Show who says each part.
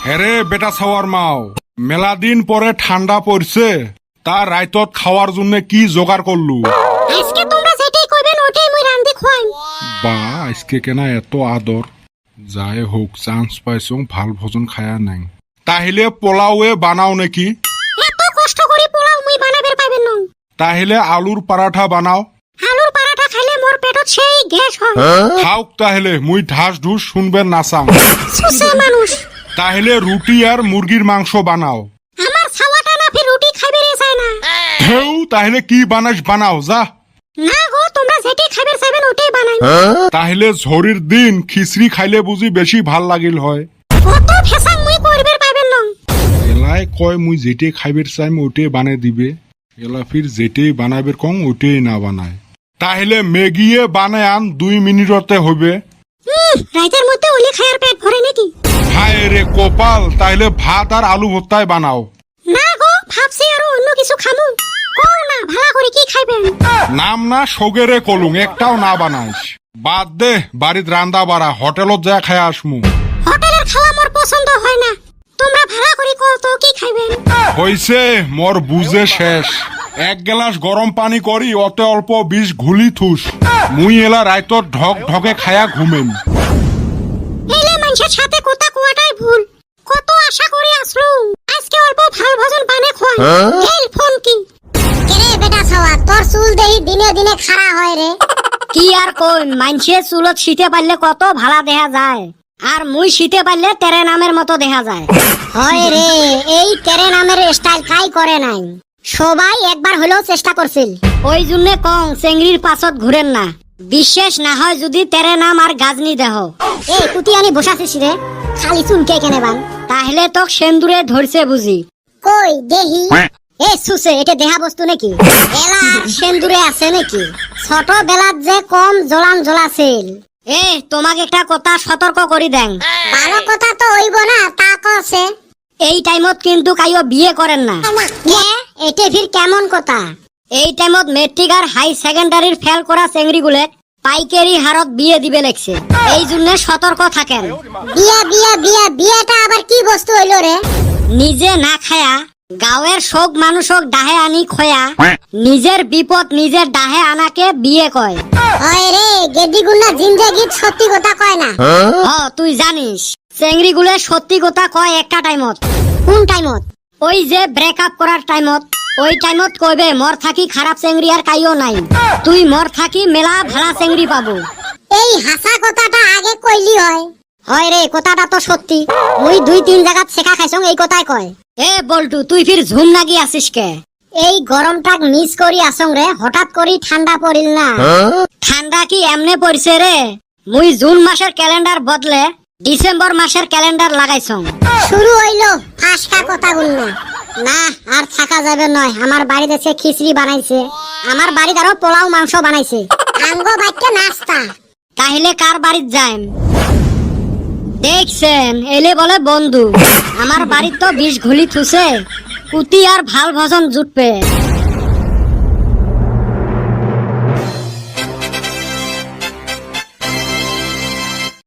Speaker 1: হেরে বেটা ছাওয়ার মাও, মেলা দিন পরে ঠান্ডা পড়ছে, তার রাইতত খাওয়ার জন্য কি জোগাড় করলু?
Speaker 2: আজকে তোমরা যেটাই কইবেন ওটাই মুই রান্ধি খুয়াইম।
Speaker 1: বা আজকে কেনা এত আদর, যাই হোক চান্স পাইছো ভাল ভোজন খায়া নাই। তাহলে পোলাওয়ে বানাও নাকি?
Speaker 2: এত কষ্ট করে পোলাও মুই বানাবের পাইবেন না।
Speaker 1: তাহলে আলুর পরাঠা বানাও।
Speaker 2: আলুর পরাঠা খাইলে মোর পেটত সেই গ্যাস হয়।
Speaker 1: খাওক তাহলে, মুই ঢাস ঢুস শুনবেন নাচাং।
Speaker 2: সুসে মানুষ।
Speaker 1: তাহলে রুটি আর মুরগির মাংস বানাও।
Speaker 2: আমার ছাওয়াটা না ফির রুটি খাইবে রে চায় না।
Speaker 1: হেউ তাহলে কি বানাস বানাও যা।
Speaker 2: না গো, তোমরা যেটাই খাইবে চাইবেন ওটাই বানাই।
Speaker 1: তাহলে ঝড়ির দিন খিচড়ি খাইলে বুঝি বেশি ভাল লাগিল হয়।
Speaker 2: কত ফেসাং মুই করবের পাইবেন না।
Speaker 1: এলাই কয় মুই যেটাই খাইবের চাই ওটাই বানাই দিবে, এলা ফির যেটাই বানাবের কং ওটাই না বানায়। তাহলে ম্যাগিয়ে বানায় আন, 2 মিনিটতে হবে।
Speaker 2: রাইতের মধ্যে ওলি খায়ার পেট ভরে নাকি?
Speaker 1: হায় রে কপাল, তাহলে ভাত আর আলু ভর্তায় বানাও।
Speaker 2: না গো, ভাবছি আরো অন্য কিছু খামু। কও না ভালো করে কি খাইবেন?
Speaker 1: নাম না সগেরে কলুং, একটাও না বানাইস। বাদ দে, বাড়িত রান্দা বাড়া, হোটেলত যা খায় আসমু।
Speaker 2: হোটেলের খাওয়া মোর পছন্দ হয় না। তোমরা ভালো করে কও তো কি খাইবেন?
Speaker 1: হইছে মোর বুঝে শেষ। 1 গ্লাস গরম পানি করি, অতে অল্প 20 ঘুলি থুস। মুই এলা রাইতত ঢক ঢকে খায়া ঘুমেন।
Speaker 2: এলে মানুষের সাথে কথা কোয়াটাই ভুল। কত আশা করে আসলু, আজকে অল্প ভাল ভোজন বানে খোয়াই। এই ফোন কি? কেরে বেটা ছাওয়া, তোর চুল দেহি দিনে দিনে খাড়া হয় রে।
Speaker 3: কি আর কই, মানছে চুলত শীতে পারলে কত ভালা দেখা যায়, আর মুই শীতে পারলে তেরে নামের মতো দেখা যায়।
Speaker 2: হয় রে, এই তেরে নামের স্টাইল কাই করে নাই। সবাই একবার হলেও চেষ্টা করছিল।
Speaker 3: ওই জন্য কং চেংড়ির পাছত ঘুরেন না। বিশ্বাস না হয় যদি তেরে নাম আর গাজনি দেহ,
Speaker 2: এই কুতি আনি বসাছিস রে, খালি চুনকে কেনে বান।
Speaker 3: তাহলে তো সেন্দুরে ধরছে বুঝি।
Speaker 2: কই দেহি। এ সুসে, এটা দেহা বস্তু নাকি? এলা সেন্দুরে আছে নাকি? ছোট বেলাত যে কম জলান জ্বলাছিল।
Speaker 3: এ তোমাকে একটা কথা সতর্ক করি দেন।
Speaker 2: ভালো কথা তো হইব না, তা কছে।
Speaker 3: এই টাইমত কিন্তু কাইও বিয়ে করেন না।
Speaker 2: এটা ফির কেমন কথা?
Speaker 3: এই টাইমত মেট্রিক আর হাই সেকেন্ডারির ফেল করা চেংড়ি গুলে পাইকারি হারত বিয়ে দিবে লেগছে। এই জন্য সতর্ক থাকেন।
Speaker 2: বিয়া বিয়া বিয়া বিয়াটা আবার কি বস্তু হইল রে?
Speaker 3: নিজে না খায়া গাঁয়ের সব মানুষক ডাহে আনি খয়া, নিজের বিপদ নিজের ডাহে আনাকে বিয়ে কয়।
Speaker 2: হয় রে, গেদিগুনা জিন্দেগিত সত্যি কথা কয় না।
Speaker 3: তুই জানিস চেংড়ি গুলে সত্যি কথা কয় একটা টাইমত।
Speaker 2: কোন টাইমত?
Speaker 3: ওই যে ব্রেকআপ করার টাইমত। ওই টাইমত কইবে মর থাকি খারাপ চেংড়ি আর কাইও নাই, তুই মর থাকি মেলা ভালা চেংড়ি পাবো।
Speaker 2: এই হাসা কথাটা আগে কইলি হয়। হয় রে, কথাটা তো সত্যি। মুই 2-3 জায়গাত শেখা খাইছং এই কথাই কয়।
Speaker 3: এ বল্টু, তুই ফির ঝুম নাগি আসিস কে?
Speaker 2: এই গরমটাক মিস করি আসং রে, হঠাৎ করি ঠান্ডা পড়িল না।
Speaker 3: ঠান্ডা কি এমনে পড়ছে রে? মুই জুন মাসের ক্যালেন্ডার বদলে ডিসেম্বর মাসের ক্যালেন্ডার লাগাইছং।
Speaker 2: শুরু হইলো ফাঁসকা কথাগুলো। না আর থাকা যাবে নয়। আমার বাড়িতে সে খিচড়ি বানাইছে, আমার বাড়িতে আরো পোলাও মাংস বানাইছে। আঙ্গো বাইতে নাস্তা।
Speaker 3: তাহলে কার বাড়িত যাইম? দেখছেন, এলে বলে বন্ধু। আমার বাড়ির তো 20 ঘুলি থুছে, কুতি আর ভাল ভজন জুটবে।